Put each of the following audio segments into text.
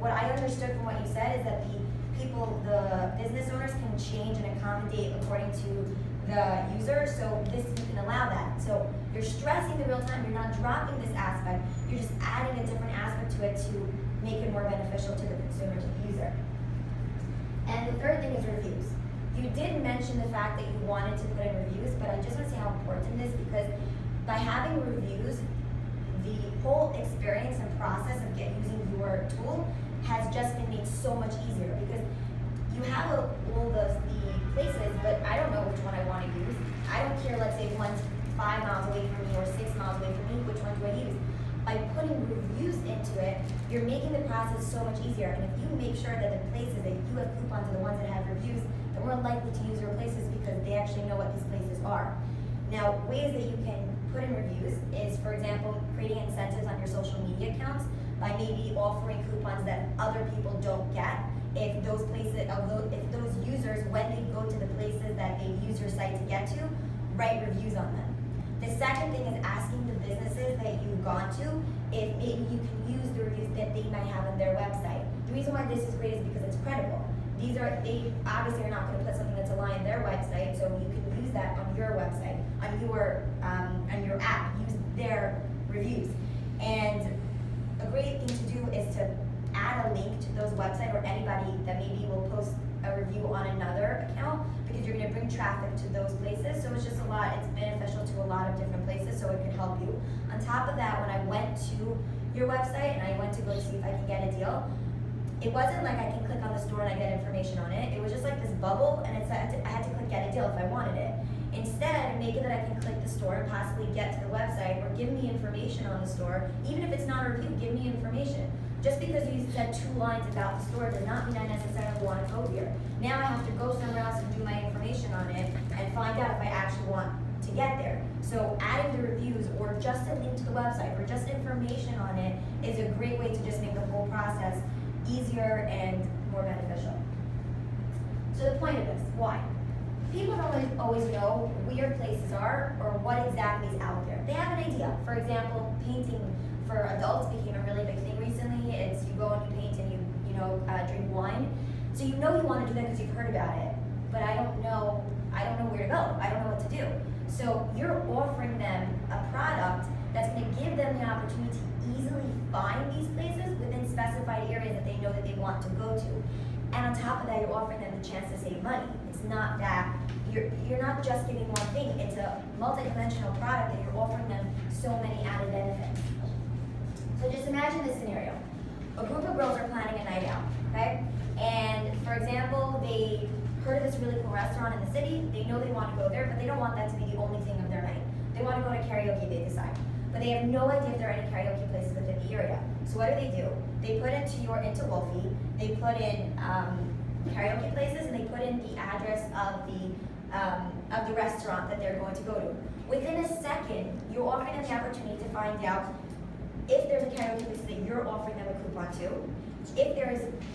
what I understood from what you said is that the business owners can change and accommodate according to the user, so this, you can allow that. So you're stressing the real time, you're not dropping this aspect, you're just adding a different aspect to it to make it more beneficial to the consumer, to the user. And the third thing is reviews. You did mention the fact that you wanted to put in reviews, but I just want to say how important it is, because by having reviews, the whole experience and process of using your tool has just been made so much easier, because you have all the places, but I don't know which one I want to use. I don't care, let's say one's 5 miles away from me or 6 miles away from me, which one do I use? By putting reviews into it, you're making the process so much easier. And if you make sure that the places that you have coupons are the ones that have reviews, they're more likely to use your places because they actually know what these places are. Now, ways that you can put in reviews is, for example, creating incentives on your social media accounts by maybe offering coupons that other people don't get. If those places, if those users, when they go to the places that they use your site to get to, write reviews on them. The second thing is asking the businesses that you've gone to if maybe you can use the reviews that they might have on their website. The reason why this is great is because it's credible. They obviously are not going to put something that's a lie on their website, so you can use that on your website, on your app. Use their reviews. And a great thing to do is to add a link to those websites, or anybody that maybe will post a review on another account, because you're going to bring traffic to those places. So it's just it's beneficial to a lot of different places, so it can help you. On top of that, when I went to your website and I went to go see if I could get a deal, it wasn't like I can click on the store and I get information on it. It was just like this bubble, and it said I had to click get a deal if I wanted it. Instead, make it that I can click the store and possibly get to the website, or give me information on the store. Even if it's not a review, give me information. Just because you said 2 lines about the store does not mean I necessarily want to go here. Now I have to go somewhere else and do my information on it and find out if I actually want to get there. So adding the reviews, or just a link to the website, or just information on it, is a great way to just make the whole process easier and more beneficial. So the point of this, why? People don't always know where places are or what exactly is out there. They have an idea. For example, painting for adults became a really big thing recently. It's you go and you paint and you drink wine. So you know you want to do that because you've heard about it. But I don't know where to go. I don't know what to do. So you're offering them a product that's going to give them the opportunity to easily find these places within specified areas that they know that they want to go to. And on top of that, you're offering them the chance to save money. It's not that you're not just giving one thing. It's a multi-dimensional product that you're offering them so many added benefits. So just imagine this scenario. A group of girls are planning a night out, okay? And for example, they heard of this really cool restaurant in the city. They know they want to go there, but they don't want that to be the only thing of their night. They want to go to karaoke, they decide. But they have no idea if there are any karaoke places within the area. So what do? They put into Wolfie, they put in karaoke places, and they put in the address of the restaurant that they're going to go to. Within a second, you're offering them the opportunity to find out if there's a karaoke place that you're offering them a coupon to.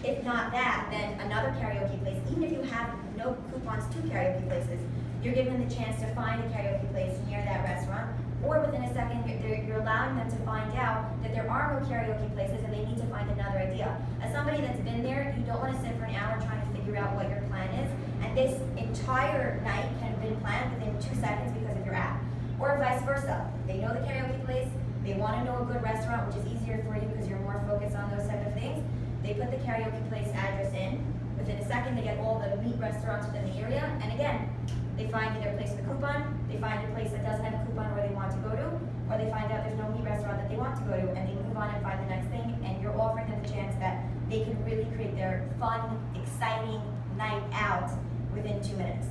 If not that, then another karaoke place. Even if you have no coupons to karaoke places, you're giving them the chance to find a karaoke place near that restaurant. Or within a second, you're allowing them to find out that there are no karaoke places and they need to find another idea. As somebody that's been there, you don't want to sit for an hour trying to figure out what your plan is. And this entire night can have been planned within 2 seconds because of your app. Or vice versa. They know the karaoke place, they want to know a good restaurant, which is easier for you because you're more focused on those type of things. They put the karaoke place address in. Within a second, they get all the meat restaurants within the area. And again, they find either a place with a coupon, they find a place that doesn't have a coupon where they want to go to, or they find out there's no meat restaurant that they want to go to, and they move on and find the next thing, and you're offering them the chance that they can really create their fun, exciting night out within 2 minutes.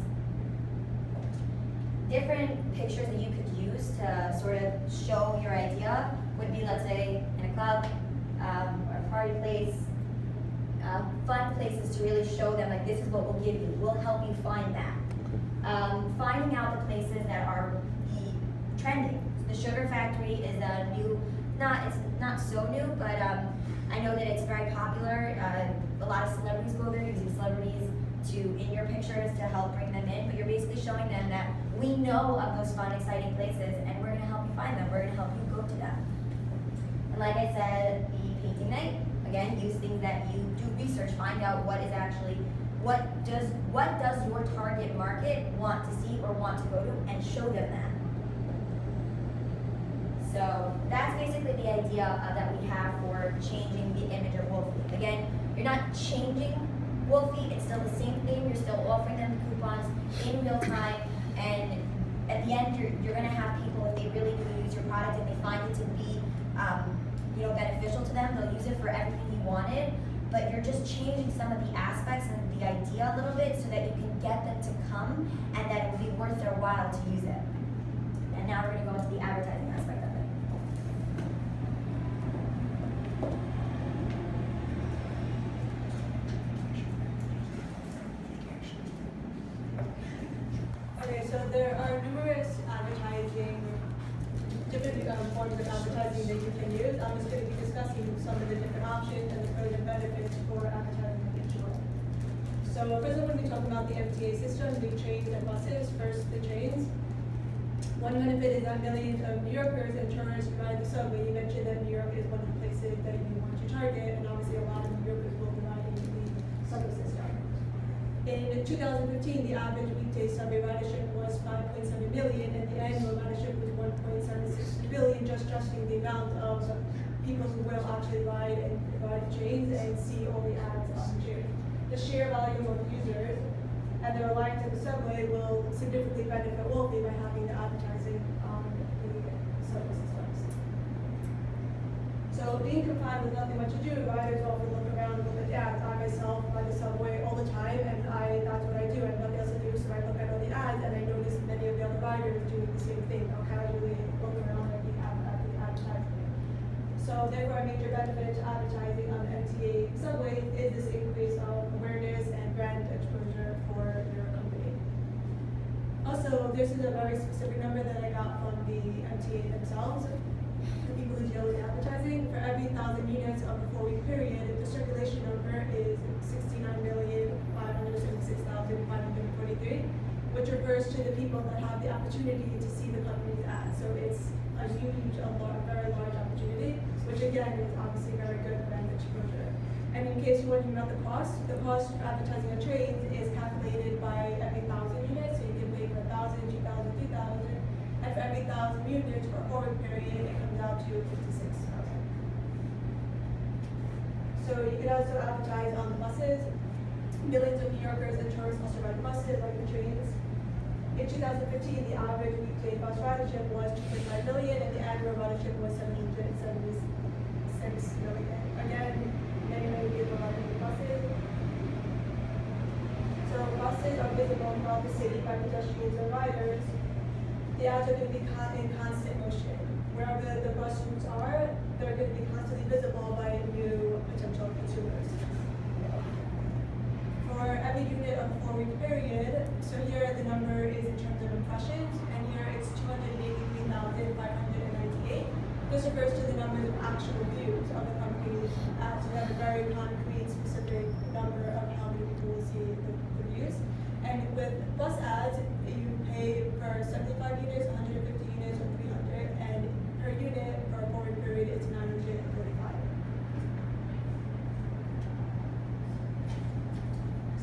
Different pictures that you could use to sort of show your idea would be, let's say, in a club, or a party place, fun places to really show them, like, this is what we'll give you. We'll help you find that. Finding out the places that are the trending. The Sugar Factory is a new, it's not so new, but I know that it's very popular. A lot of celebrities go there, using celebrities in your pictures to help bring them in, but you're basically showing them that we know of those fun, exciting places, and we're going to help you find them. We're going to help you go to them. And like I said, the painting night, again, use things that you do research, find out what is actually, what does your target market want to see or want to go to, and show them that. So that's basically the idea that we have for changing the image of Wolfie. Again, you're not changing Wolfie, it's still the same thing, you're still offering them the coupons in real time, and at the end, you're gonna have people, if they really do use your product and they find it to be beneficial to them, they'll use it for everything you wanted, but you're just changing some of the aspects and the idea a little bit so that you can get them to come and that it will be worth their while to use it. And now we're gonna go into the advertising aspect of it. Okay, so there are numerous different forms of advertising that you can use. I'm just going to be discussing some of the different options and the pros and benefits for advertising in Touro. So first I'm going to be talking about the MTA system, the trains and buses. First, the trains. One benefit is that millions of New Yorkers and tourists ride the subway. You mentioned that New York is one of the places that you want to target, and obviously a lot of New Yorkers will be riding the subway system. In 2015, the average weekday subway ridership was 5.7 million, and the annual ridership was 1.76 billion, just adjusting the amount of people who will actually ride the trains and see all the ads on the train. The sheer volume of users and their reliance on the subway will significantly benefit Wolfie by having the advertising on the subway systems. So being confined with nothing much to do, riders often look around and look at ads. I myself ride the subway all the time, and that's what I do. I have nothing else to do, so I look at all the ads, and I notice many of the other riders doing the same thing. I'll casually look around at the advertising. So therefore, a major benefit to advertising on the MTA subway is this increase of awareness and brand exposure for your company. Also, this is a very specific number that I got from the MTA themselves. The people who deal with advertising, for every 1,000 units of a 4-week period, the circulation number is 69,576,543, which refers to the people that have the opportunity to see the company's ads. So it's a huge, very large opportunity, which again is obviously very good brand exposure. And in case you're wondering about the cost of advertising on trains is calculated by every 1,000 units, so you can pay for 1,000, 2,000, 3,000. And for every 1,000 units for a 4-week period, it comes out to 56,000. So you can also advertise on the buses. Millions of New Yorkers and tourists also ride buses like the trains. In 2015, the average weekday bus ridership was 2.5 million, and the annual ridership was 776 million. Again, many people riding the buses. So buses are visible throughout the city by pedestrians and riders. The ads are going to be in constant motion. Wherever the bus routes are, they're going to be constantly visible by new potential consumers. For every unit of a 4-week period, so here the number is in terms of impressions, and here it's 283,598. This refers to the number of actual views of the company's ads. So you have a very concrete, specific number of how many people will see the views. And with bus ads, you pay for 75 units, 150 units, or 300, and per unit for a 4-week period, it's 945.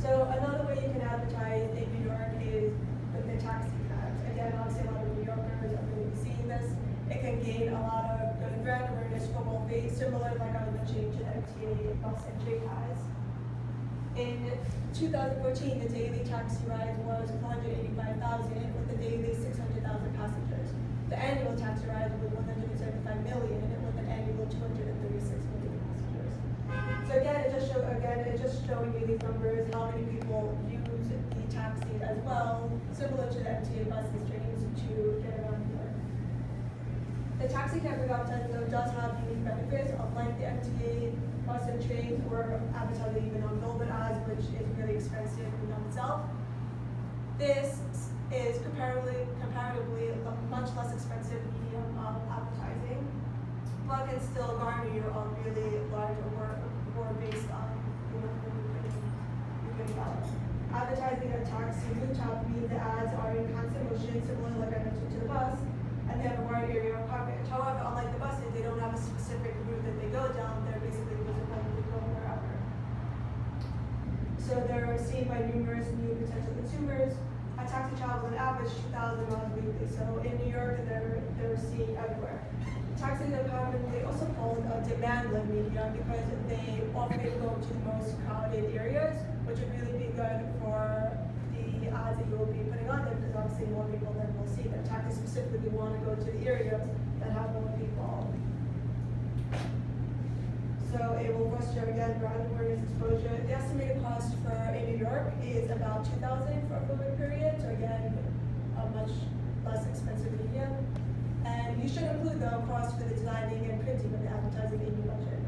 So another way you can advertise in New York is with the taxi ads. Again, obviously a lot of New Yorkers are going to be seeing this. It can gain a lot of good brand awareness for Wolfie, similar like I was mentioning to the MTA bus and train ads. In 2014, the daily taxi rides was 485,000 with a daily 600,000 passengers. The annual taxi rides was 175 million with an annual 236 million passengers. So again, it's just showing you these numbers, how many people use the taxi as well, similar to the MTA buses, trains to get around here. The taxi camping advertising though does have unique benefits, unlike the MTA bus and trains or advertising even on billboard ads, which is really expensive in and of itself. This is comparatively a much less expensive medium of advertising, but can still garner you a really large award based on advertising a taxi rooftop means the ads are in constant motion, similar like I mentioned to the bus, and they have a wide area of coverage. However, unlike the buses, they don't have a specific route that they go down. They're basically visible So they're seen by numerous new potential consumers. A taxi travels on average 2,000 miles weekly. So in New York, they're seen everywhere. Taxi department, they also hold a demand-led media because they often go to the most crowded areas, which would really be good for the ads that you will be putting on them, because obviously more people then will see them. Taxis specifically want to go to the areas that have more people. So it will foster, again, brand awareness exposure. The estimated cost for in New York is about $2,000 for a filming period, so again, a much less expensive medium. And you should include the cost for the designing and printing of the advertising in your budget.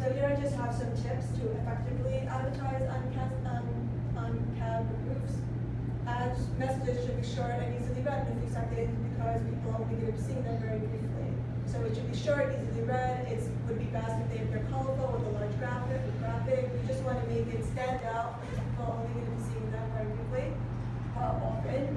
So here I just have some tips to effectively advertise on cab roofs. Ads messages should be short and easily read in a few seconds because people are only going to be seeing them very briefly. So it should be short, easily read. It would be best if they're colorful with a large graphic. You just want to make it stand out because people are only going to be seeing them very briefly, often.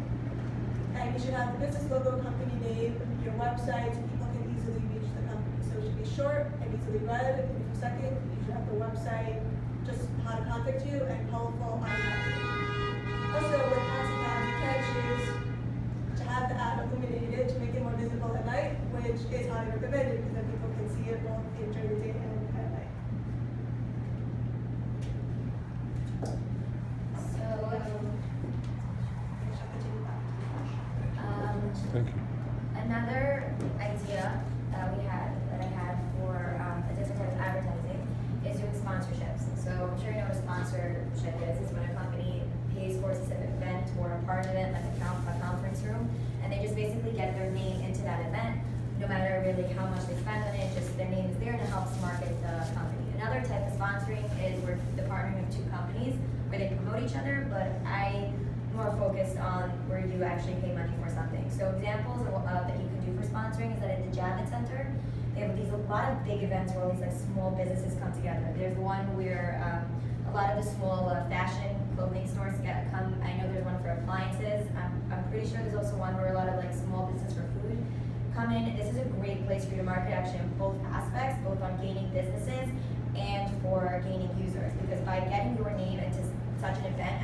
And you should have the business logo, company name, your website, so people can easily reach the company. So it should be short and easily read in a few seconds. You should have the website, just how to contact you, and colorful eye-catching. Also, with taxi cabs, you can choose to have the ad illuminated to make it more visible at night, which is highly recommended because then people can see it both during the day and at night. So, Thank you. another idea that I had for a different type of advertising is doing sponsorships. So I'm sure you know what a sponsorship is. It's when a company pays for a specific event or a part of it, like a conference room, and they just basically get their name into that event, no matter really how much they spend on it, just their name is there and it helps market the company. Another type of sponsoring is where the partnering of two companies where they promote each other, but I'm more focused on where you actually pay money for something. So examples that you can do for sponsoring is that at the Javits Center, they have a lot of big events where all these like small businesses come together. There's one where a lot of the small fashion clothing stores come. I know there's one for appliances. I'm pretty sure there's also one where a lot of like small business for food come in. This is a great place for you to market actually in both aspects, both on gaining businesses and for gaining users. Because by getting your name into such an event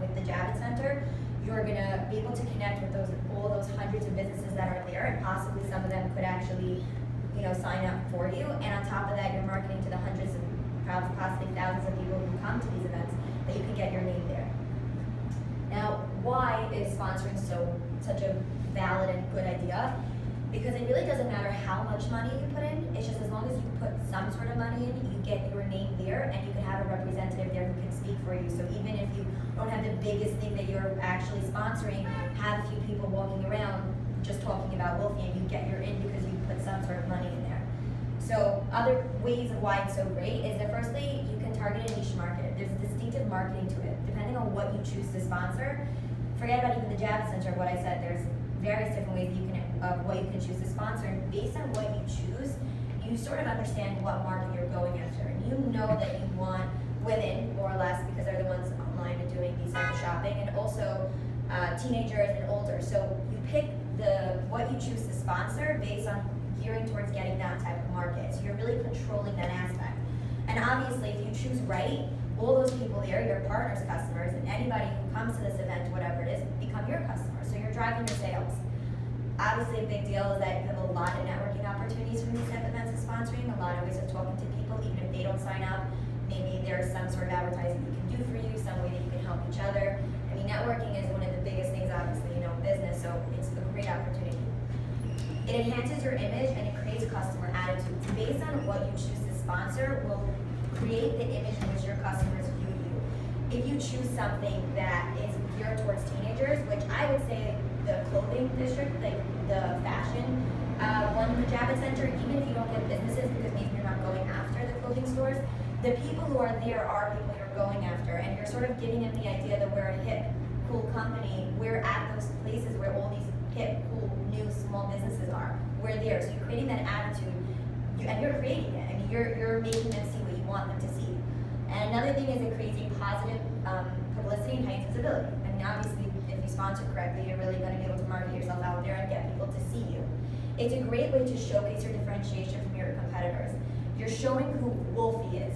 with the Javits Center, you're gonna be able to connect with all those hundreds of businesses that are there, and possibly some of them could actually, sign up for you. And on top of that, you're marketing to the hundreds of possibly thousands of people who come to these events that you can get your name there. Now, why is sponsoring such a valid and good idea? Because it really doesn't matter how much money you put in, it's just as long as you put some sort of money in, you get your name there and you can have a representative there who can speak for you. So even if you don't have the biggest thing that you're actually sponsoring, have a few people walking around just talking about Wolfie and you get your in because you put some sort of money in there. So other ways of why it's so great is that firstly, you can target a niche market. There's a distinctive marketing to it. Depending on what you choose to sponsor, forget about even the Javits Center, what I said, there's various different ways what you can choose to sponsor. And based on what you choose, you sort of understand what market you're going after. And you know that you want women, more or less, because they're the ones online and doing these type of shopping, and also teenagers and older. So you pick what you choose to sponsor based on gearing towards getting that type of market. So you're really controlling that aspect. And obviously, if you choose right, all those people there, your partners, customers, and anybody who comes to this event, whatever it is, become your customer. So you're driving your sales. Obviously, a big deal is that you have a lot of networking opportunities from these type of events and sponsoring, a lot of ways of talking to people, even if they don't sign up. Maybe there's some sort of advertising we can do for you, some way that you can help each other. I mean, networking is one of the biggest things, obviously, in business, so it's a great opportunity. It enhances your image and it creates customer attitudes. Based on what you choose to sponsor will create the image in which your customers view you. If you choose something that is geared towards teenagers, which I would say the clothing district, like the fashion one in the Javits Center, even if you don't get businesses because maybe you're not going after the clothing stores, the people who are there are people you're going after, and you're sort of giving them the idea that we're a hip, cool company. We're at those places where all these hip, cool, new, small businesses are. We're there, so you're creating that attitude, and you're creating it. I mean, you're making them see what you want them to see. And another thing is it creates a positive publicity and heightens visibility. I mean, obviously, if you sponsor correctly, you're really going to be able to market yourself out there and get people to see you. It's a great way to showcase your differentiation from your competitors. Your you're showing who Wolfie is.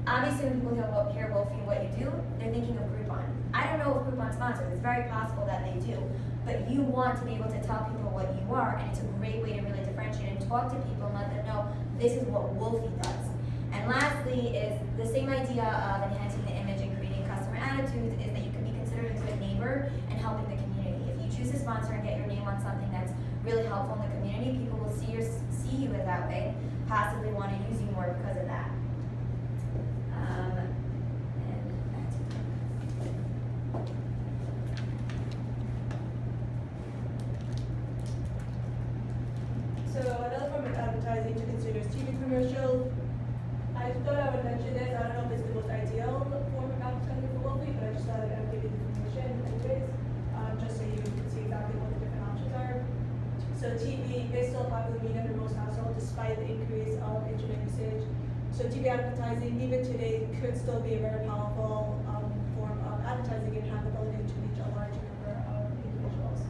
Obviously, when people hear Wolfie and what you do, they're thinking of Groupon. I don't know if Groupon sponsors. It's very possible that they do, but you want to be able to tell people what you are, and it's a great way to really differentiate and talk to people and let them know this is what Wolfie does. And lastly is the same idea of enhancing the image and creating customer attitudes is that you can be considered a good neighbor and helping the community. If you choose to sponsor and get your name on something that's really helpful in the community, people will see you as that way, possibly want to use you more because of that. And back to you. So another form of advertising to consider is TV commercials. I thought I would mention this. I don't know if it's the most ideal form of advertising for Wolfie, but I just thought I'd give you the information anyways, just so you can see exactly what the different options are. So TV is still a popular medium in most households despite the increase of internet usage. So TV advertising, even today, could still be a very powerful form of advertising and have the ability to reach a large number of individuals.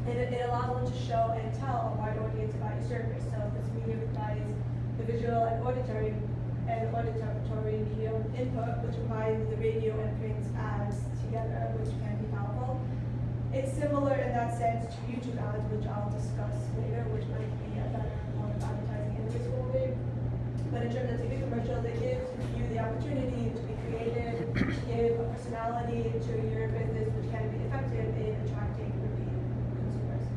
And it allows them to show and tell a wide audience about your service. So this medium provides the visual and auditory medium input, which combines the radio and print ads together, which can be powerful. It's similar in that sense to YouTube ads, which I'll discuss later, which might be a better form of advertising in this way. But in terms of TV commercials, it gives you the opportunity to be creative, to give a personality to your business, which can be effective in attracting repeat consumers.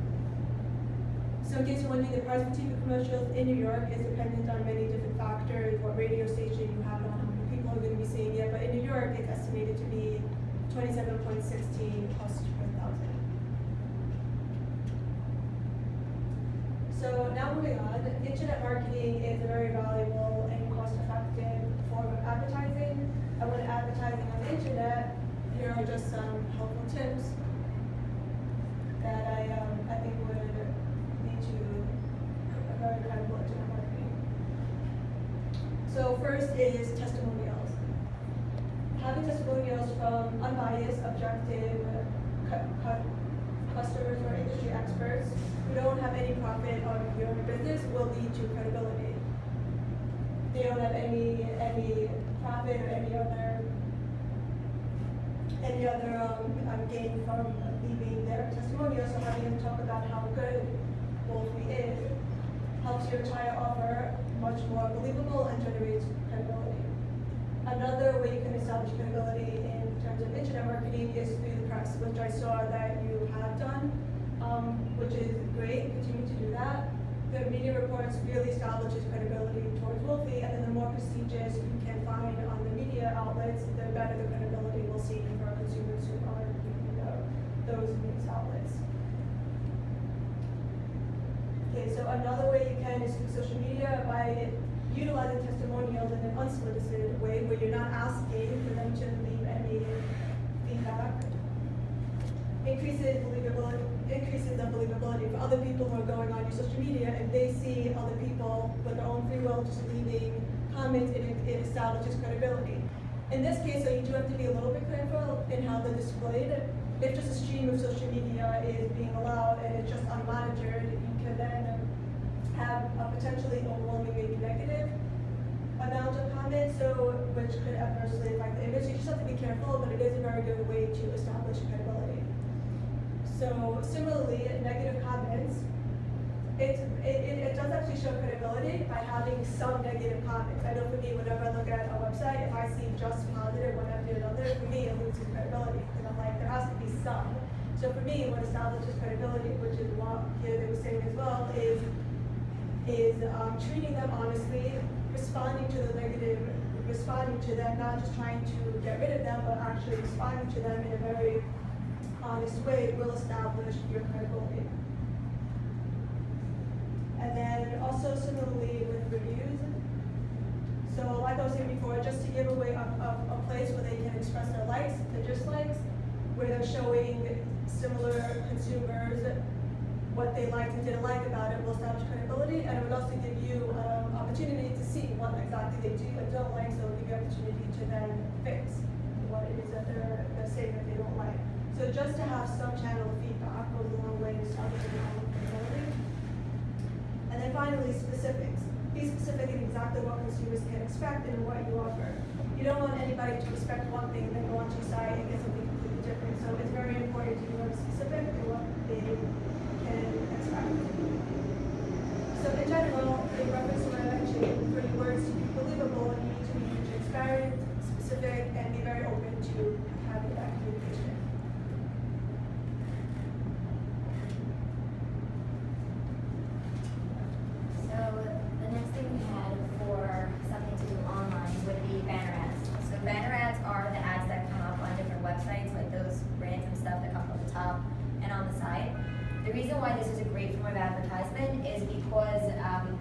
So in case you're wondering, the price for TV commercials in New York is dependent on many different factors, what radio station you have it on, how many people are going to be seeing it. But in New York, it's estimated to be 27.16 cost per thousand. So now moving on, internet marketing is a very valuable and cost-effective form of advertising. And when advertising on the internet, here are just some helpful tips that I think would lead to a very credible internet marketing. So first is testimonials. Having testimonials from unbiased, objective customers or industry experts who don't have any profit on your business will lead to credibility. They don't have any profit or any other gain from leaving their testimonial. So having them talk about how good Wolfie is helps your entire offer much more believable and generates credibility. Another way you can establish credibility in terms of internet marketing is through the press, which I saw that you have done, which is great. Continue to do that. The media reports really establishes credibility towards Wolfie, and then the more prestigious you can find on the media outlets, the better the credibility we'll see for consumers who are reading those news outlets. Okay, so another way you can is through social media by utilizing testimonials in an unsolicited way where you're not asking for them to leave any feedback. Increases the believability for other people who are going on your social media. If they see other people with their own free will just leaving comments, it establishes credibility. In this case, so you do have to be a little bit careful in how they're displayed. If just a stream of social media is being allowed and it's just unmonitored, you can then have a potentially overwhelming, maybe negative amount of comments, which could adversely affect the image. You just have to be careful, but it is a very good way to establish credibility. So similarly, negative comments, it does actually show credibility by having some negative comments. I know for me, whenever I look at a website, if I see just positive one after another, for me it loses credibility because I'm like, there has to be some. So for me, what establishes credibility, which is what here they were saying as well, is treating them honestly, responding to the negative, responding to them, not just trying to get rid of them, but actually responding to them in a very honest way will establish your credibility. And then also similarly with reviews. So like I was saying before, just to give away a place where they can express their likes, their dislikes, where they're showing similar consumers what they liked and didn't like about it will establish credibility, and it would also give you opportunity to see what exactly they do and don't like, so it'll give you opportunity to then fix what it is that they're saying that they don't like. So just to have some channel of feedback goes a long way to establishing credibility. And then finally, specifics. Be specific in exactly than what consumers can expect and what you offer. You don't want anybody to expect one thing and then go onto your site and get something completely different. So it's very important to be very specific in what they can expect. So in general, in reference to what I mentioned, for your words to be believable, you need to be transparent, specific, and be very open to having that communication. So the next thing we had for something to do online would be banner ads. So banner ads are the ads that come up on different websites, like those random stuff that come up at the top and on the side. The reason why this is a great form of advertisement is because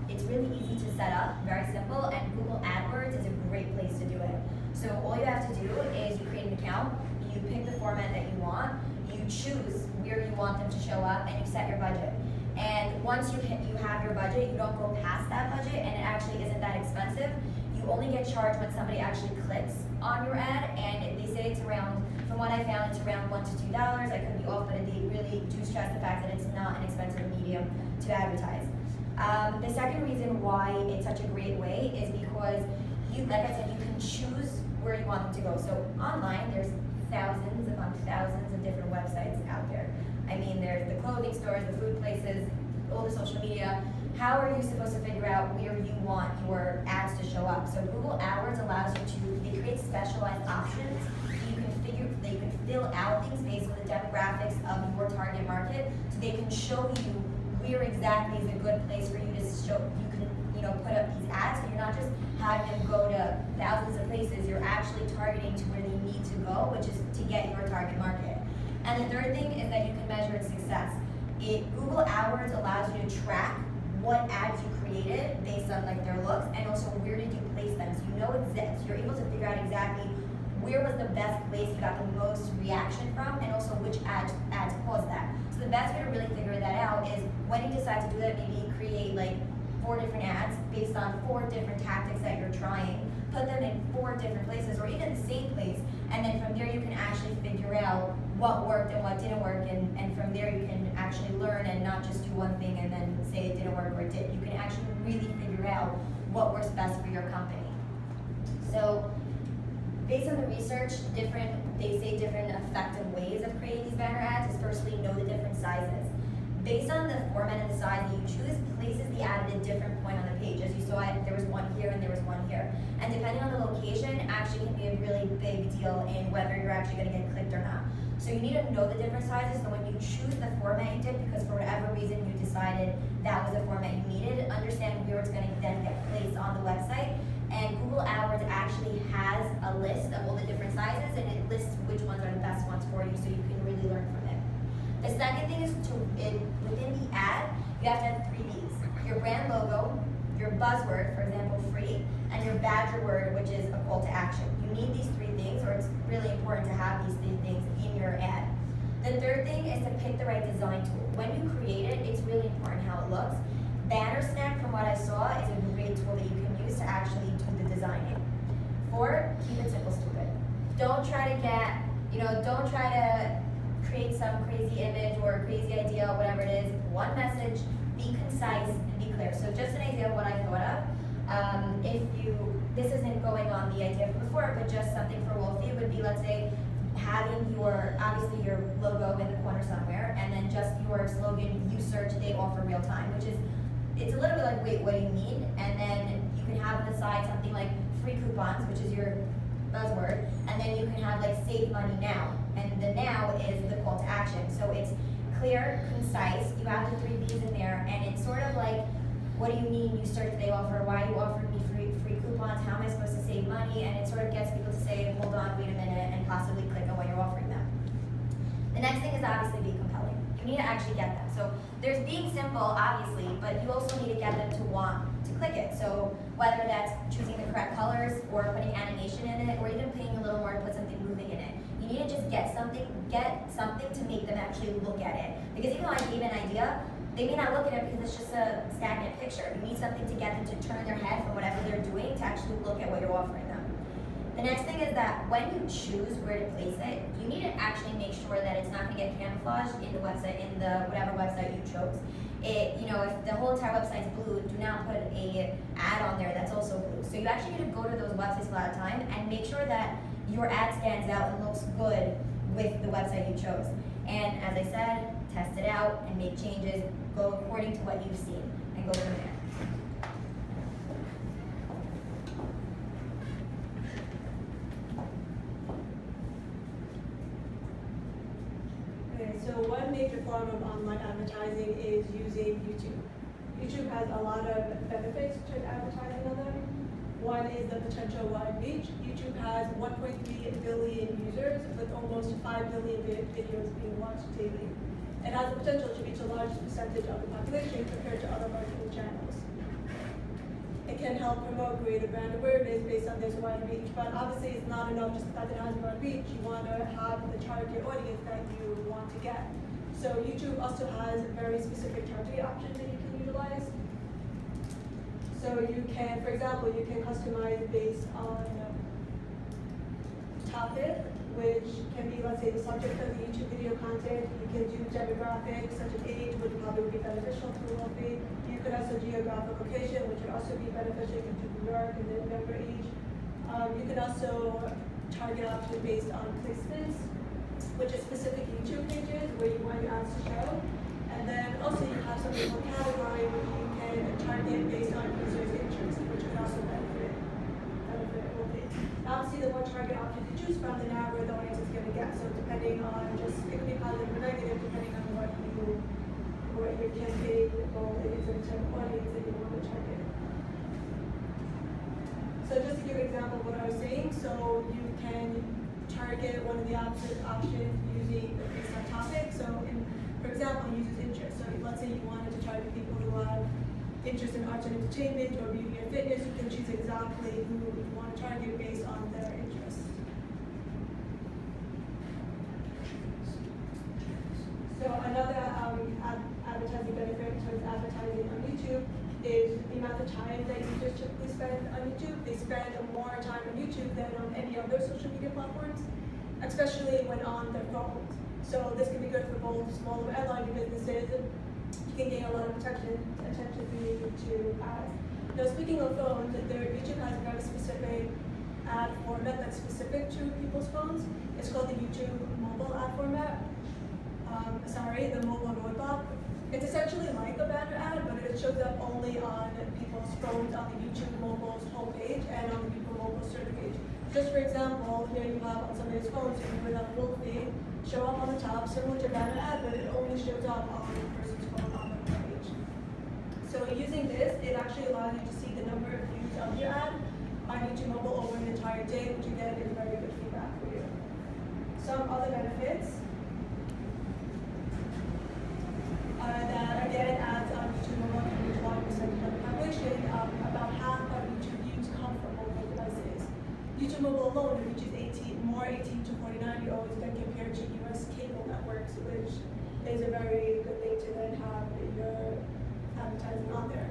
it's really easy to set up, very simple, and Google AdWords is a great place to do it. So all you have to do is you create an account, you pick the format that you want, you choose where you want them to show up, and you set your budget. And once you have your budget, you don't go past that budget, and it actually isn't that expensive. You only get charged when somebody actually clicks on your ad, and they say it's around, from what I found, it's around $1 to $2. I could be off, but they really do stress the fact that it's not an expensive medium to advertise. The second reason why it's such a great way is because like I said, you can choose where you want them to go. So online, there's thousands upon thousands of different websites out there. I mean, there's the clothing stores, the food places, all the social media. How are you supposed to figure out where you want your ads to show up? So Google AdWords allows you to, they create specialized options. They can fill out things based on the demographics of your target market, so they can show you where exactly is a good place for you to show, you can, put up these ads, so you're not just having them go to thousands of places, you're actually targeting to where they need to go, which is to get your target market. And the third thing is that you can measure its success. Google AdWords allows you to track what ads you created based on like their looks, and also where did you place them, so you're able to figure out exactly where was the best place you got the most reaction from, and also which ads caused that. So the best way to really figure that out is when you decide to do that, maybe create like 4 different ads based on 4 different tactics that you're trying, put them in 4 different places, or even the same place, and then from there you can actually figure out what worked and what didn't work, and from there you can actually learn and not just do one thing and then say it didn't work or it did. You can actually really figure out what works best for your company. So based on the research, they say different effective ways of creating these banner ads is firstly know the different sizes. Based on the format and the size that you choose, places the ad at a different point on the page. As you saw, there was one here and there was one here. And depending on the location, actually can be a really big deal in whether you're actually gonna get clicked or not. So you need to know the different sizes, so when you choose the format you did, because for whatever reason you decided that was the format you needed, understand where it's gonna then get placed on the website. And Google AdWords actually has a list of all the different sizes, and it lists which ones are the best ones for you, so you can really learn from it. The second thing is within the ad, you have to have 3 Bs. Your brand logo, your buzzword, for example, free, and your badger word, which is a call to action. You need these 3 things, or it's really important to have these 3 things in your ad. The third thing is to pick the right design tool. When you create it, it's really important how it looks. Banner Snack, from what I saw, is a great tool that you can use to actually do the designing. 4, keep it simple, stupid. Don't try to create some crazy image or crazy idea, whatever it is. One message, be concise and be clear. So just an idea of what I thought of. This isn't going on the idea from before, but just something for Wolfie would be, let's say, having obviously your logo in the corner somewhere, and then just your slogan, you search, they offer real time, which is, it's a little bit like, wait, what do you mean? And then you can have on the side something like free coupons, which is your buzzword, and then you can have like save money now, and the now is the call to action. So it's clear, concise, you have the 3 Bs in there, and it's sort of like, what do you mean you search they offer, why you offered me free coupons, how am I supposed to save money? And it sort of gets people to say, hold on, wait a minute, and possibly click on what you're offering them. The next thing is obviously be compelling. You need to actually get them. So there's being simple, obviously, but you also need to get them to want to click it. So whether that's choosing the correct colors, or putting animation in it, or even paying a little more to put something moving in it. You need to just get something to make them actually look at it. Because even though I gave an idea, they may not look at it because it's just a stagnant picture. You need something to get them to turn their head from whatever they're doing to actually look at what you're offering them. The next thing is that when you choose where to place it, you need to actually make sure that it's not going to get camouflaged in the website, in the whatever website you chose. If the whole entire website's blue, do not put a ad on there that's also blue. So you actually need to go to those websites a lot of time and make sure that your ad stands out and looks good with the website you chose. And as I said, test it out and make changes, go according to what you've seen, and go from there. Okay, so one major form of online advertising is using YouTube. YouTube has a lot of benefits to advertising on them. One is the potential wide reach. YouTube has 1.3 billion users with almost 5 billion videos being watched daily. It has the potential to reach a large percentage of the population compared to other marketing channels. It can help promote greater brand awareness based on this wide reach, but obviously it's not enough just the fact that it has a wide reach. You want to have the target audience that you want to get. So YouTube also has very specific targeting options that you can utilize. So you can, for example, you can customize based on topic, which can be, let's say, the subject of the YouTube video content. You can do demographics such as age, which probably would be beneficial to Wolfie. You could also geographic location, which would also be beneficial. You can do New York and then member age. You can also target options based on placements, which is specific YouTube pages where you want your ads to show. And then also you have something called category, which you can target based on users' interest, which could also benefit Wolfie. Obviously, the more target options you choose from, the narrower the audience is going to get. So depending on it could be positive or negative, depending on what your campaign goal is in terms of audience that you want to target. So just to give an example of what I was saying, so you can target one of the options using based on topic. So for example, users' interest. So let's say you wanted to target people who have interest in arts and entertainment or beauty and fitness, you can choose exactly who you want to target based on their interests. So another advertising benefit in terms of advertising on YouTube is the amount of time that users typically spend on YouTube. They spend more time on YouTube than on any other social media platforms, especially when on their phones. So this can be good for both small and larger businesses. You can gain a lot of attention through YouTube ads. Now speaking of phones, YouTube has a very specific ad format that's specific to people's phones. It's called the YouTube mobile ad format. The mobile roadblock. It's essentially like a banner ad, but it shows up only on people's phones on the YouTube mobile's homepage and on the YouTube mobile search page. Just for example, here you have on somebody's phone, so you would have Wolfie show up on the top, similar to banner ad, but it only shows up on the person's phone on the page. So using this, it actually allows you to see the number of views of your ad on YouTube mobile over an entire day, which again is very good feedback for you. Some other benefits are that again ads on YouTube mobile can reach 1% of the population. About half of YouTube views come from mobile devices. YouTube mobile alone reaches 18 to 49-year-olds than compared to US cable networks, which is a very good thing to then have your advertising on there.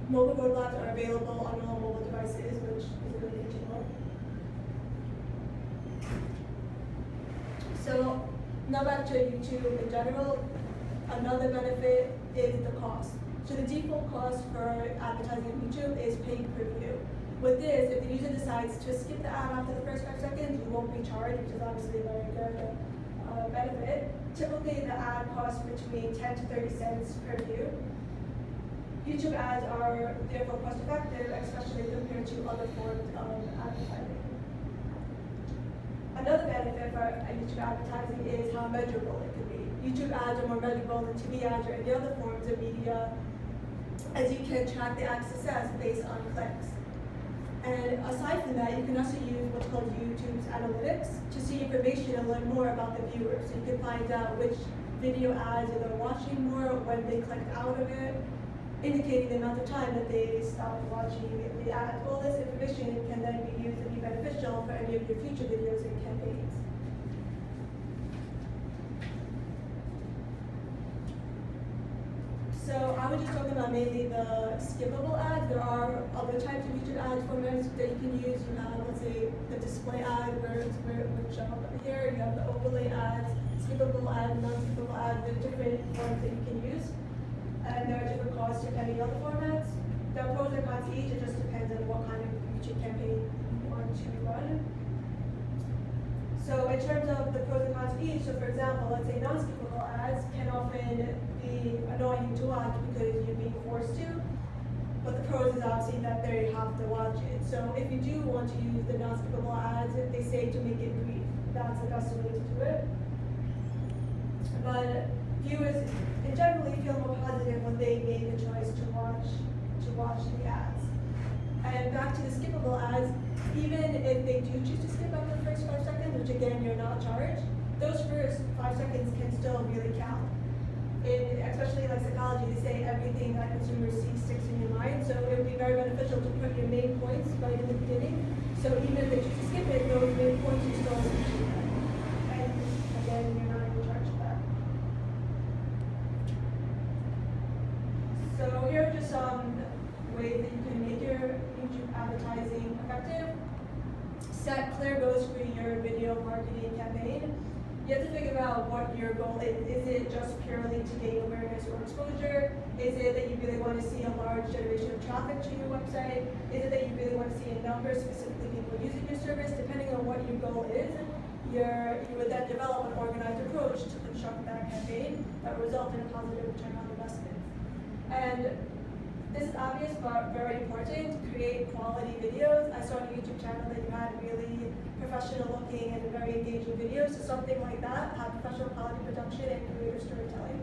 Mobile roadblocks are available on all mobile devices, which is really good to know. So now back to YouTube in general. Another benefit is the cost. So the default cost for advertising on YouTube is pay per view. With this, if the user decides to skip the ad after the first 5 seconds, you won't be charged, which is obviously a very good benefit. Typically, the ad costs between 10 to 30 cents per view. YouTube ads are therefore cost effective, especially compared to other forms of advertising. Another benefit for YouTube advertising is how measurable it can be. YouTube ads are more measurable than TV ads or any other forms of media, as you can track the ad success based on clicks. And aside from that, you can also use what's called YouTube's analytics to see information and learn more about the viewers. So you can find out which video ads they're watching more, when they clicked out of it, indicating the amount of time that they stopped watching the ad. All this information can then be used to be beneficial for any of your future videos and campaigns. So I was just talking about mainly the skippable ads. There are other types of YouTube ad formats that you can use. You have, let's say, the display ad, which show up here. You have the overlay ads, skippable ads, non-skippable ads. There are different ones that you can use. and there are different costs depending on the formats. There are pros and cons to each, it just depends on what kind of YouTube campaign you want to run. So in terms of the pros and cons of each, so for example, let's say non-skippable ads can often be annoying to watch because you're being forced to, but the pros is obviously that they have to watch it. So if you do want to use the non-skippable ads, they say to make it brief. That's the best way to do it. But viewers generally feel more positive when they made the choice to watch the ads. And back to the skippable ads, even if they do choose to skip after the first 5 seconds, which again you're not charged, those first 5 seconds can still really count. Especially like psychology, they say everything that consumers see sticks in your mind, so it would be very beneficial to put your main points right in the beginning. So even if they choose to skip it, those main points you still appreciate them. And again, you're not even charged for that. So here are just some ways that you can make your YouTube advertising effective. Set clear goals for your video marketing campaign. You have to figure out what your goal is. Is it just purely to gain awareness or exposure? Is it that you really want to see a large generation of traffic to your website? Is it that you really want to see a number, specifically people using your service? Depending on what your goal is, you would then develop an organized approach to construct that campaign that will result in a positive return on investment. And this is obvious but very important. Create quality videos. I saw on your YouTube channel that you had really professional looking and very engaging videos. So something like that, have professional quality production and creative storytelling.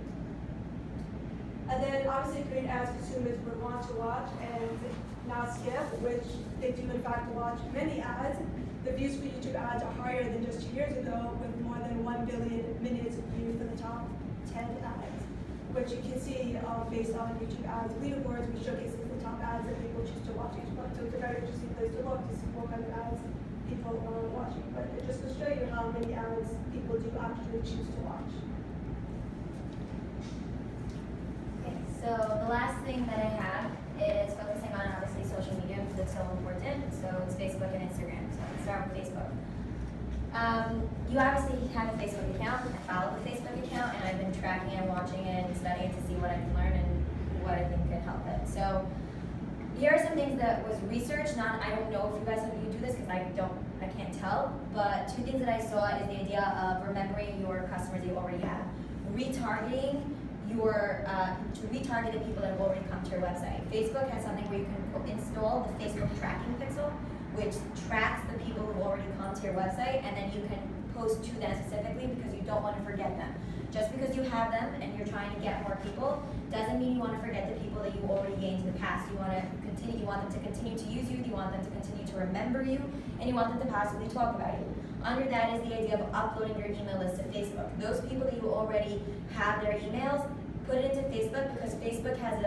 And then obviously create ads consumers would want to watch and not skip, which they do in fact watch many ads. The views for YouTube ads are higher than just 2 years ago, with more than 1 billion minutes viewed for the top 10 ads, which you can see based on YouTube ads leaderboards, which showcases the top ads that people choose to watch each month. So it's a very interesting place to look to see what kind of ads people are watching. But it just to show you how many ads people do actually choose to watch. Okay, so the last thing that I have is focusing on obviously social media because it's so important. So it's Facebook and Instagram. So let's start with Facebook. You obviously have a Facebook account. I follow the Facebook account, and I've been tracking and watching it and studying to see what I can learn and what I think could help it. So here are some things that was researched. I don't know if you guys you do this because I can't tell. But 2 things that I saw is the idea of remembering your customers you already have, retargeting to retarget the people that have already come to your website. Facebook has something where you can install the Facebook tracking pixel, which tracks the people who already come to your website, and then you can post to them specifically because you don't want to forget them. Just because you have them and you're trying to get more people doesn't mean you want to forget the people that you already gained in the past. You want them to continue to use you, you want them to continue to remember you, and you want them to positively talk about you. Under that is the idea of uploading your email list to Facebook. Those people that you already have their emails, put it into Facebook because Facebook has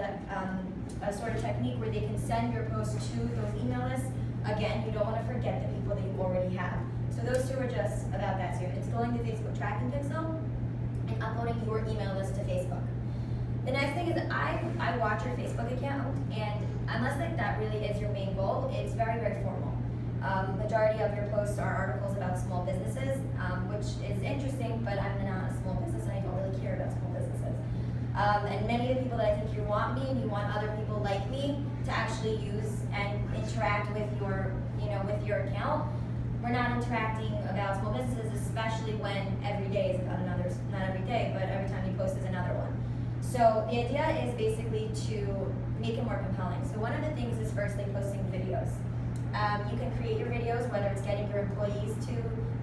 a sort of technique where they can send your post to those email lists. Again, you don't want to forget the people that you already have. So those 2 are just about that. So you're installing the Facebook tracking pixel and uploading your email list to Facebook. The next thing is I watch your Facebook account, and unless that really is your main goal, it's very, very formal. Majority of your posts are articles about small businesses, which is interesting, but I'm not a small business and I don't really care about small businesses. And many of the people that I think you want me and you want other people like me to actually use and interact with your account. We're not interacting about small businesses, especially when every day is about another, not every day, but every time you post is another one. So the idea is basically to make it more compelling. So one of the things is firstly posting videos. You can create your videos, whether it's getting your employees to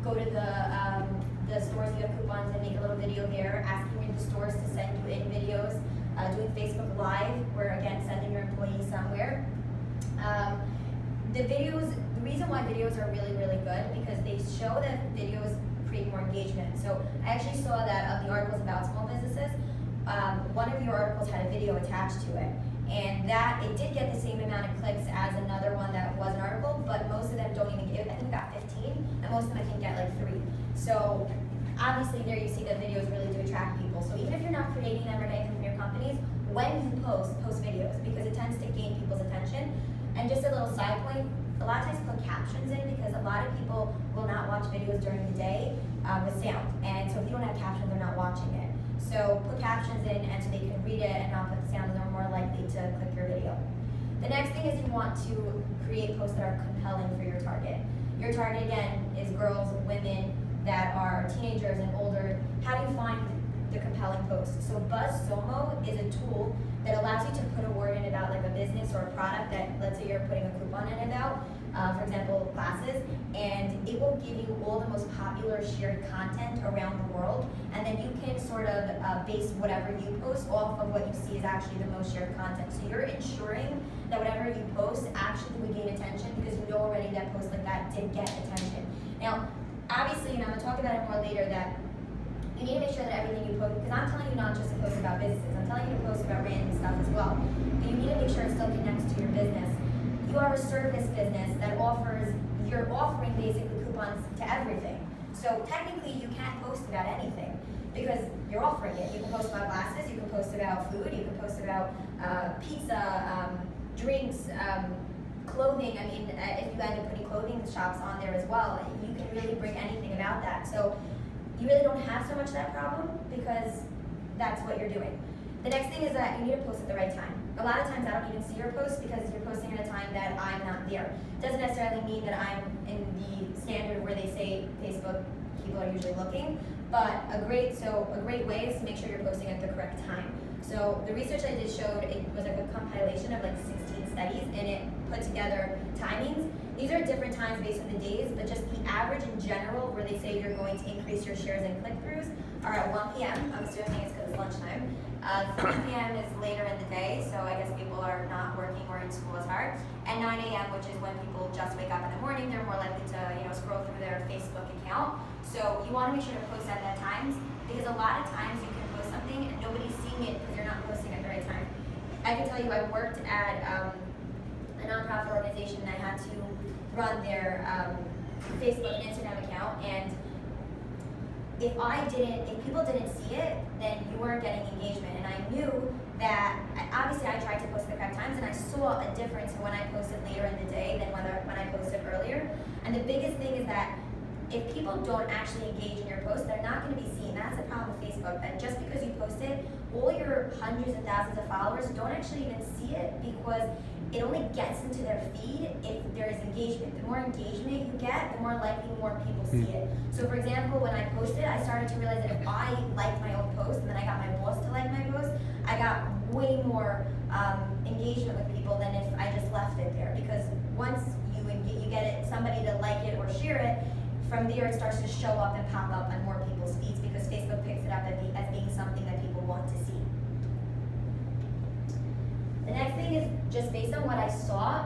go to the stores you have coupons and make a little video there, asking the stores to send you in videos, doing Facebook Live, where again, sending your employees somewhere. The reason why videos are really, really good because they show that videos create more engagement. So I actually saw that of the articles about small businesses, one of your articles had a video attached to it. And that, it did get the same amount of clicks as another one that was an article, but most of them don't even get, I think got 15, and most of them can get like 3. So obviously there you see that videos really do attract people. So even if you're not creating them or anything from your companies, when you post videos because it tends to gain people's attention. And just a little side point, a lot of times put captions in because a lot of people will not watch videos during the day with sound. And so if you don't have captions, they're not watching it. So put captions in and so they can read it and not put the sounds, they're more likely to click your video. The next thing is you want to create posts that are compelling for your target. Your target, again, is girls, women that are teenagers and older. How do you find the compelling posts? So BuzzSumo is a tool that allows you to put a word in about like a business or a product that, let's say you're putting a coupon in about, for example, glasses, and it will give you all the most popular shared content around the world, and then you can sort of base whatever you post off of what you see is actually the most shared content. So you're ensuring that whatever you post actually would gain attention because you know already that post like that did get attention. Now, obviously, and I'm going to talk about it more later, that you need to make sure that everything you post, because I'm telling you not just to post about businesses, I'm telling you to post about random stuff as well, but you need to make sure it still connects to your business. You are a service business that you're offering basically coupons to everything. So technically you can't post about anything because you're offering it. You can post about glasses, you can post about food, you can post about pizza, drinks, clothing. I mean, if you end up putting clothing shops on there as well, you can really bring anything about that. So you really don't have so much of that problem because that's what you're doing. The next thing is that you need to post at the right time. A lot of times I don't even see your posts because you're posting at a time that I'm not there. Doesn't necessarily mean that I'm in the standard where they say Facebook people are usually looking, but a great way is to make sure you're posting at the correct time. So the research I did showed it was like a compilation of like 16 studies, and it put together timings. These are different times based on the days, but just the average in general where they say you're going to increase your shares and click-throughs are at 1 p.m. I'm assuming it's because it's lunchtime. 3 p.m. is later in the day, so I guess people are not working or in school as hard. And 9 a.m., which is when people just wake up in the morning, they're more likely to scroll through their Facebook account. So you want to make sure to post at that times, because a lot of times you can post something and nobody's seeing it because you're not posting at the right time. I can tell you I worked at a nonprofit organization and I had to run their Facebook and Instagram account, and if people didn't see it, then you weren't getting engagement. And I knew that, obviously I tried to post at the correct times, and I saw a difference when I posted later in the day than when I posted earlier. And the biggest thing is that if people don't actually engage in your post, they're not going to be seen. That's the problem with Facebook, that just because you post it, all your hundreds of thousands of followers don't actually even see it because it only gets into their feed if there is engagement. The more engagement you get, the more likely more people see it. So for example, when I posted, I started to realize that if I liked my own post and then I got my boss to like my post, I got way more engagement with people than if I just left it there. Because once you get it, somebody to like it or share it, from there it starts to show up and pop up on more people's feeds because Facebook picks it up as being something that people want to see. The next thing is just based on what I saw,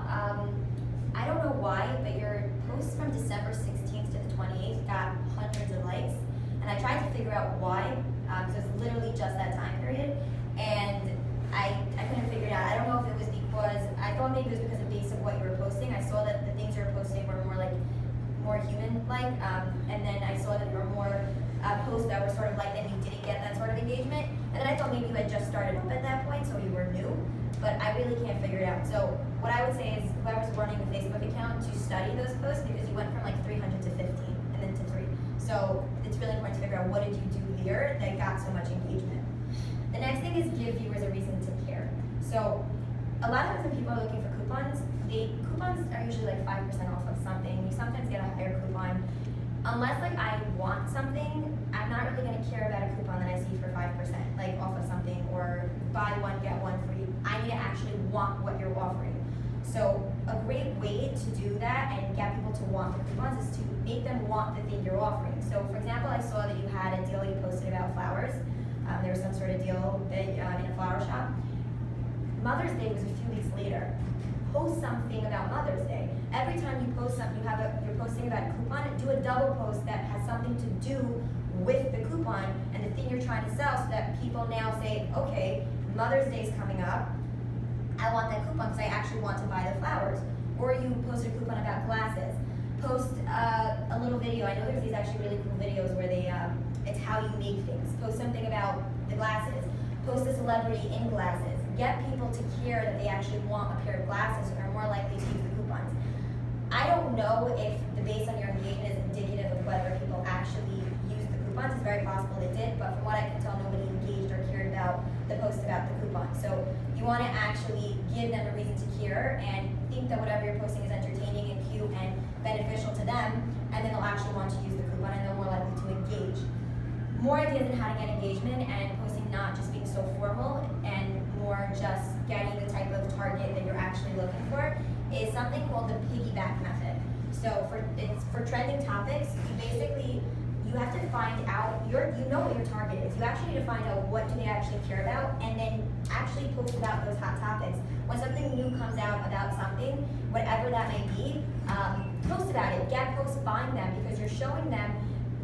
I don't know why, but your posts from December 16th to the 28th got hundreds of likes. And I tried to figure out why, so it's literally just that time period. And I couldn't figure it out. I don't know if it was because, I thought maybe it was because of base of what you were posting. I saw that the things you were posting were more human-like, and then I saw that there were more posts that were sort of like that you didn't get that sort of engagement. And then I thought maybe you had just started up at that point, so you were new. But I really can't figure it out. So what I would say is whoever's running the Facebook account to study those posts, because you went from like 300 to 15 and then to 3. So it's really important to figure out what did you do there that got so much engagement. The next thing is give viewers a reason to care. So a lot of times when people are looking for coupons, coupons are usually like 5% off of something. You sometimes get a higher coupon. Unless like I want something, I'm not really gonna care about a coupon that I see for 5%, like off of something, or buy one, get one free. I need to actually want what you're offering. So a great way to do that and get people to want the coupons is to make them want the thing you're offering. So for example, I saw that you had a deal you posted about flowers. There was some sort of deal that, in a flower shop. Mother's Day was a few weeks later. Post something about Mother's Day. Every time you post something, you're posting about a coupon, do a double post that has something to do with the coupon and the thing you're trying to sell, so that people now say, okay, Mother's Day is coming up, I want that coupon because I actually want to buy the flowers. Or you post a coupon about glasses. Post a little video. I know there's these actually really cool videos where it's how you make things. Post something about the glasses. Post a celebrity in glasses. Get people to care that they actually want a pair of glasses and are more likely to use the coupons. I don't know if the base on your engagement is indicative of whether people actually use the coupons. It's very possible they did, but from what I can tell, nobody engaged or cared about the post about the coupon. So you want to actually give them a reason to care and think that whatever you're posting is entertaining and cute and beneficial to them, and then they'll actually want to use the coupon and they're more likely to engage. More ideas on how to get engagement and posting not just being so formal and more just getting the type of target that you're actually looking for is something called the piggyback method. So for trending topics, you have to find out you know what your target is. You actually need to find out what do they actually care about, and then actually post about those hot topics. When something new comes out about something, whatever that may be, post about it. Get posts buying them because you're showing them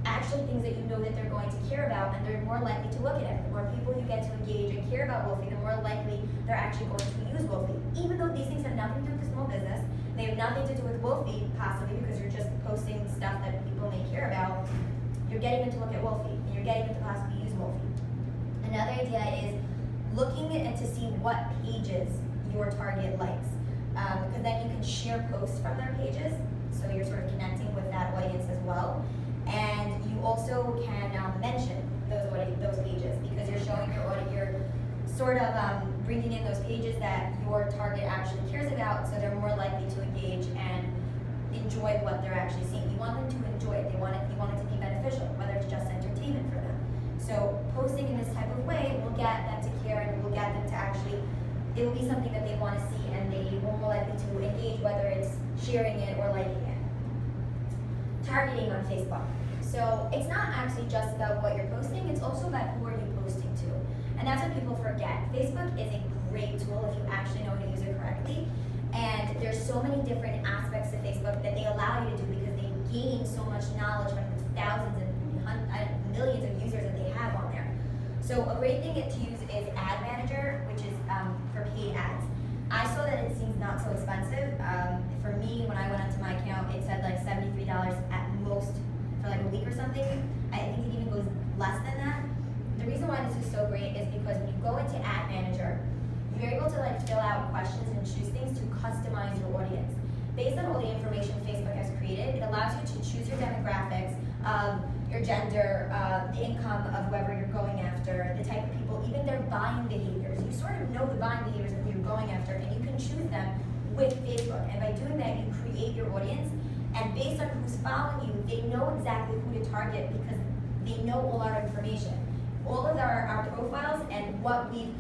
actually things that you know that they're going to care about, and they're more likely to look at it. The more people you get to engage and care about Wolfie, the more likely they're actually going to use Wolfie. Even though these things have nothing to do with the small business, they have nothing to do with Wolfie, possibly because you're just posting stuff that people may care about, you're getting them to look at Wolfie, and you're getting them to possibly use Wolfie. Another idea is looking to see what pages your target likes, because then you can share posts from their pages, so you're sort of connecting with that audience as well. And you also can mention those pages because you're showing your audience, you're sort of bringing in those pages that your target actually cares about, so they're more likely to engage and enjoy what they're actually seeing. You want them to enjoy it. You want it to be beneficial, whether it's just entertainment for them. So posting in this type of way will get them to care and will get them to actually, it will be something that they want to see and they will more likely to engage, whether it's sharing it or liking it. Targeting on Facebook. So it's not actually just about what you're posting, it's also about who are you posting to. And that's what people forget. Facebook is a great tool if you actually know how to use it correctly. And there's so many different aspects to Facebook that they allow you to do because they gain so much knowledge from the thousands and millions of users that they have on there. So a great thing to use is Ad Manager, which is for paid ads. I saw that it seems not so expensive. For me, when I went onto my account, it said like $73 at most for like a week or something. I think it even goes less than that. The reason why this is so great is because when you go into Ad Manager, you're able to like fill out questions and choose things to customize your audience. Based on all the information Facebook has created, it allows you to choose your demographics, your gender, the income of whoever you're going after, the type of people, even their buying behaviors. You sort of know the buying behaviors of who you're going after, and you can choose them with Facebook. And by doing that, you create your audience. And based on who's following you, they know exactly who to target because they know all our information. All of our profiles and what we've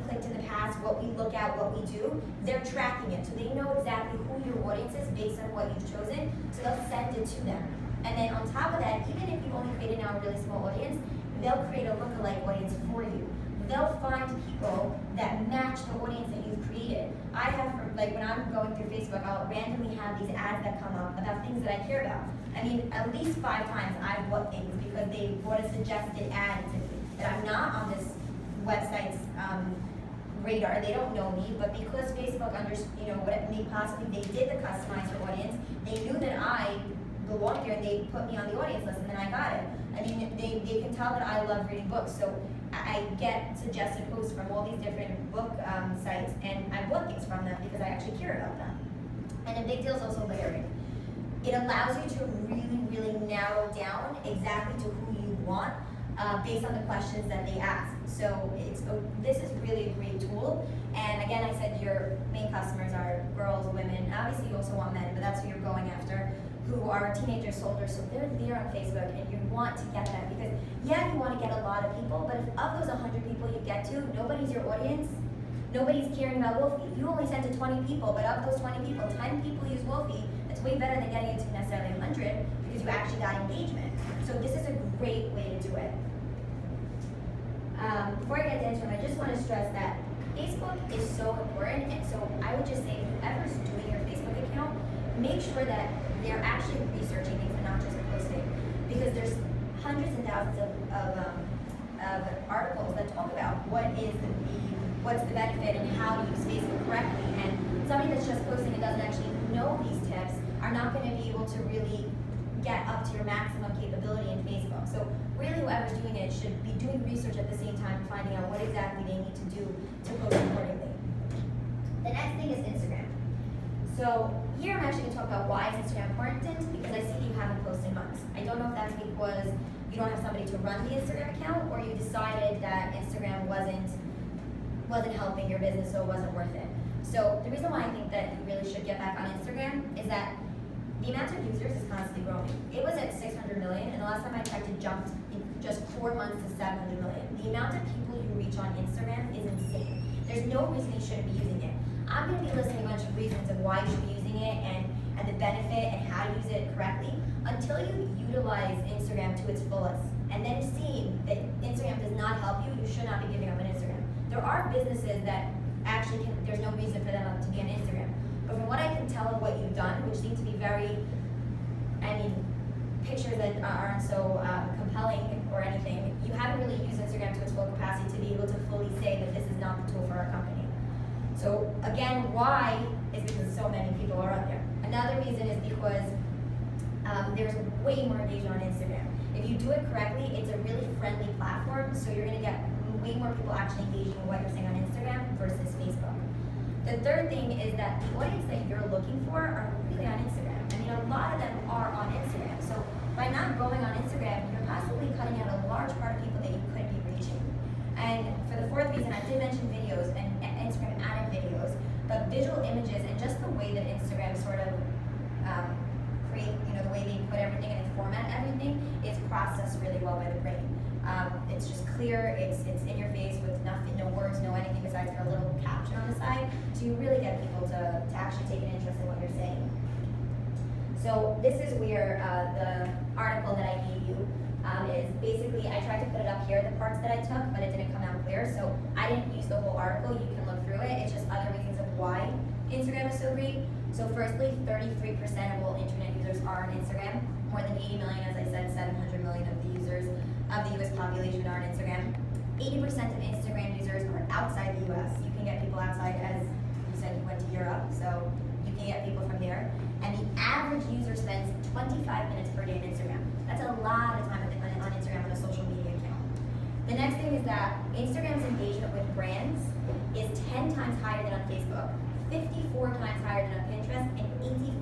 clicked in the past, what we look at, what we do, they're tracking it. So they know exactly who your audience is based on what you've chosen, so they'll send it to them. And then on top of that, even if you've only created now a really small audience, they'll create a lookalike audience for you. They'll find people that match the audience that you've created. I have, like when I'm going through Facebook, I'll randomly have these ads that come up about things that I care about. I mean, at least 5 times I've bought things because they bought a suggested ad to me that I'm not on this website's radar. They don't know me, but because Facebook what it may possibly, they did the customized for audience, they knew that I belonged here and they put me on the audience list and then I got it. I mean, they can tell that I love reading books, so I get suggested posts from all these different book sites, and I bought things from them because I actually care about them. And a big deal is also layering. It allows you to really, really narrow down exactly to who you want based on the questions that they ask. So this is really a great tool. And again, I said your main customers are girls, women. Obviously, you also want men, but that's who you're going after, who are teenagers, older, so they're there on Facebook, and you want to get them because, yeah, you want to get a lot of people, but if of those 100 people you get to, nobody's your audience, nobody's caring about Wolfie. If you only send to 20 people, but of those 20 people, 10 people use Wolfie, that's way better than getting it to necessarily 100 because you actually got engagement. So this is a great way to do it. Before I get to Instagram, I just want to stress that Facebook is so important, and so I would just say whoever's doing your Facebook account, make sure that they're actually researching things and not just posting, because there's hundreds and thousands of articles that talk about what's the benefit and how to use Facebook correctly, and somebody that's just posting and doesn't actually know these tips are not going to be able to really get up to your maximum capability in Facebook. So really whoever's doing it should be doing research at the same time, finding out what exactly they need to do to post accordingly. The next thing is Instagram. So here I'm actually going to talk about why is Instagram important, because I see you haven't posted months. I don't know if that's because you don't have somebody to run the Instagram account, or you decided that Instagram wasn't helping your business, so it wasn't worth it. So the reason why I think that you really should get back on Instagram is that the amount of users is constantly growing. It was at 600 million, and the last time I checked, it jumped in just 4 months to 700 million. The amount of people you reach on Instagram is insane. There's no reason you shouldn't be using it. I'm going to be listing a bunch of reasons of why you should be using it and the benefit and how to use it correctly until you utilize Instagram to its fullest. And then see that Instagram does not help you, you should not be giving up on Instagram. There are businesses that actually there's no reason for them to be on Instagram. But from what I can tell of what you've done, which seems to be pictures that aren't so compelling or anything, you haven't really used Instagram to its full capacity to be able to fully say that this is not the tool for our company. So again, why is because so many people are on there. Another reason is because there's way more engagement on Instagram. If you do it correctly, it's a really friendly platform, so you're gonna get way more people actually engaging in what you're saying on Instagram versus Facebook. The third thing is that the audience that you're looking for are really on Instagram. I mean, a lot of them are on Instagram. So by not going on Instagram, you're possibly cutting out a large part of people that you could be reaching. And for the fourth reason, I did mention videos and Instagram added videos, but visual images and just the way that Instagram sort of create, the way they put everything and they format everything is processed really well by the brain. It's just clear, it's in your face with nothing, no words, no anything besides for a little caption on the side. So you really get people to actually take an interest in what you're saying. So this is where the article that I gave you is basically, I tried to put it up here, the parts that I took, but it didn't come out clear. So I didn't use the whole article, you can look through it. It's just other reasons of why Instagram is so great. So firstly, 33% of all internet users are on Instagram. More than 80 million, as I said, 700 million of the users of the US population are on Instagram. 80% of Instagram users are outside the US. You can get people outside, as you said, you went to Europe, so you can get people from there. And the average user spends 25 minutes per day on Instagram. That's a lot of time on Instagram on a social media account. The next thing is that Instagram's engagement with brands is 10 times higher than on Facebook, 54 times higher than on Pinterest, and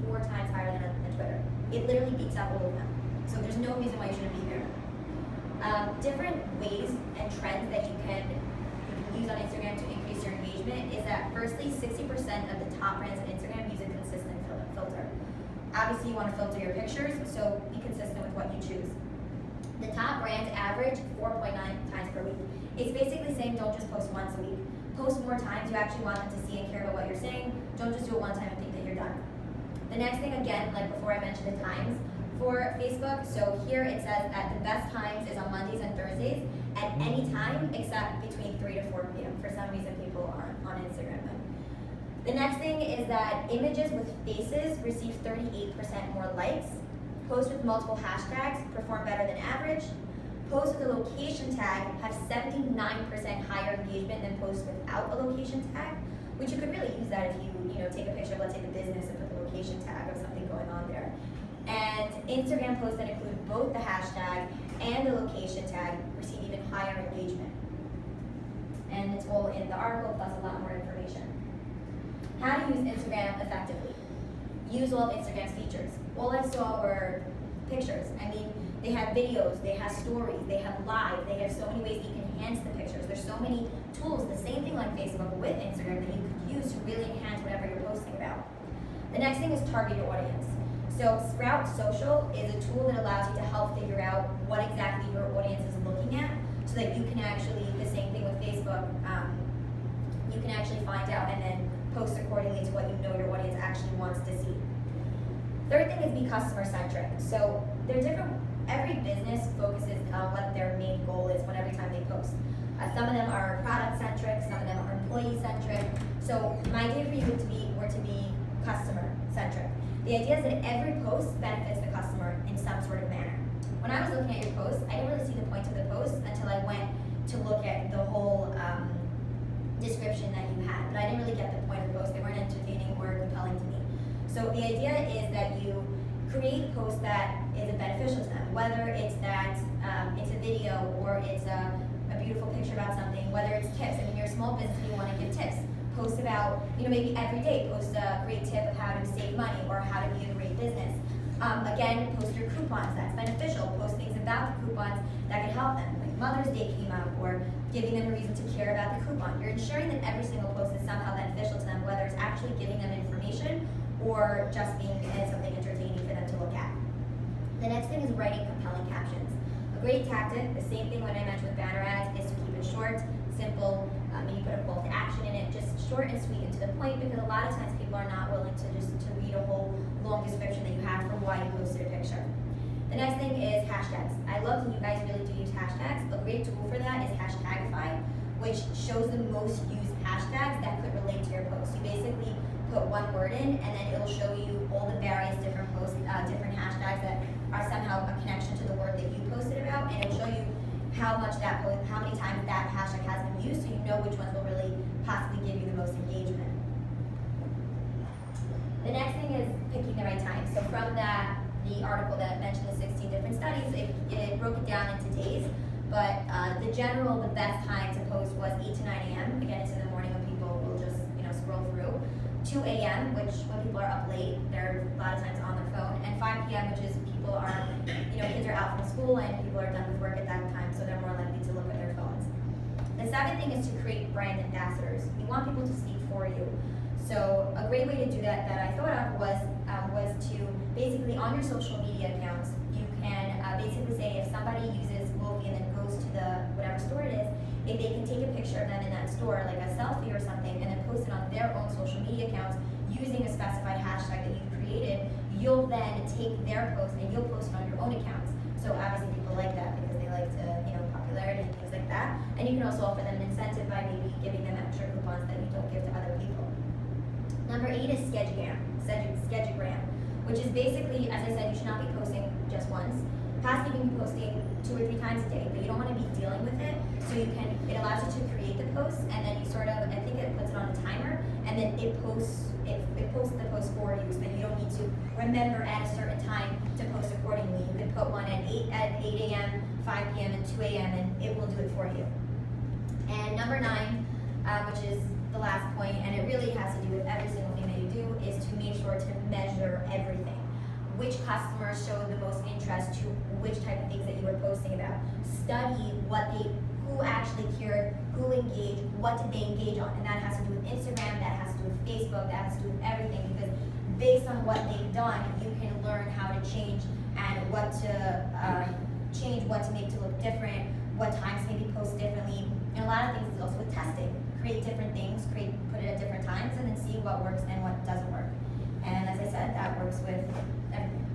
84 times higher than on Twitter. It literally beats out all of them. So there's no reason why you shouldn't be there. Different ways and trends that you can use on Instagram to increase your engagement is that firstly, 60% of the top brands on Instagram use a consistent filter. Obviously, you want to filter your pictures, so be consistent with what you choose. The top brands average 4.9 times per week. It's basically saying don't just post once a week. Post more times. You actually want them to see and care about what you're saying. Don't just do it one time and think that you're done. The next thing, again, like before I mentioned the times for Facebook. So here it says that the best times is on Mondays and Thursdays at any time except between 3 to 4 p.m. For some reason, people aren't on Instagram then. The next thing is that images with faces receive 38% more likes. Posts with multiple hashtags perform better than average. Posts with a location tag have 79% higher engagement than posts without a location tag, which you could really use that if you take a picture of, let's say, the business and put the location tag of something going on there. And Instagram posts that include both the hashtag and the location tag receive even higher engagement. And it's all in the article plus a lot more information. How to use Instagram effectively. Use all of Instagram's features. All I saw were pictures. I mean, they have videos, they have stories, they have live, they have so many ways that you can enhance the pictures. There's so many tools, the same thing like Facebook with Instagram that you could use to really enhance whatever you're posting about. The next thing is target your audience. So Sprout Social is a tool that allows you to help figure out what exactly your audience is looking at so that you can actually, the same thing with Facebook, you can actually find out and then post accordingly to what you know your audience actually wants to see. Third thing is be customer centric. So they're different, every business focuses on what their main goal is when every time they post. Some of them are product centric, some of them are employee centric. So my idea for you were to be customer centric. The idea is that every post benefits the customer in some sort of manner. When I was looking at your post, I didn't really see the point of the post until I went to look at the whole description that you had, but I didn't really get the point of the post. They weren't entertaining or compelling to me. So the idea is that you create posts that is beneficial to them, whether it's that it's a video or it's a beautiful picture about something, whether it's tips. I mean, you're a small business and you want to give tips. Post about, maybe every day, post a great tip of how to save money or how to be a great business. Again, post your coupons, that's beneficial. Post things about the coupons that could help them. Like Mother's Day came up, or giving them a reason to care about the coupon. You're ensuring that every single post is somehow beneficial to them, whether it's actually giving them information or just being something entertaining for them to look at. The next thing is writing compelling captions. A great tactic, the same thing when I mentioned with banner ads, is to keep it short, simple, maybe put a call to action in it, just short and sweet and to the point, because a lot of times people are not willing to read a whole long description that you have for why you posted a picture. The next thing is hashtags. I love that you guys really do use hashtags. A great tool for that is Hashtagify, which shows the most used hashtags that could relate to your post. You basically put one word in, and then it'll show you all the various different posts, different hashtags that are somehow a connection to the word that you posted about, and it'll show you how many times that hashtag has been used, so you know which ones will really possibly give you the most engagement. The next thing is picking the right time. So from the article that mentioned the 16 different studies, it broke it down into days, but the best time to post was 8 to 9 a.m. Again, it's in the morning when people will just scroll through. 2 a.m., which when people are up late, they're a lot of times on their phone, and 5 p.m., which is people are, kids are out from school and people are done with work at that time, so they're more likely to look at their phones. The second thing is to create brand ambassadors. You want people to speak for you. So a great way to do that I thought of was to basically on your social media accounts, you can basically say if somebody uses Wolfie and then goes to the whatever store it is, if they can take a picture of them in that store, like a selfie or something, and then post it on their own social media accounts using a specified hashtag that you've created, you'll then take their post and you'll post it on your own accounts. So obviously people like that because they like to, popularity and things like that. And you can also offer them an incentive by maybe giving them extra coupons that you don't give to other people. Number 8 is Schedugram, which is basically, as I said, you should not be posting just once. Possibly you can be posting 2 or 3 times a day, but you don't want to be dealing with it. So it allows you to create the post, and then you I think it puts it on a timer, and then it posts the post for you, so that you don't need to remember at a certain time to post accordingly. You can put one at 8 a.m., 5 p.m., and 2 a.m., and it will do it for you. And number 9, which is the last point, and it really has to do with every single thing that you do, is to make sure to measure everything. Which customers show the most interest to which type of things that you were posting about. Study who actually cared, who engaged, what did they engage on, and that has to do with Instagram, that has to do with Facebook, that has to do with everything, because based on what they've done, you can learn how to change and what to make to look different, what times maybe post differently, and a lot of things is also with testing. Create different things, put it at different times, and then see what works and what doesn't work. And as I said, that works with everything.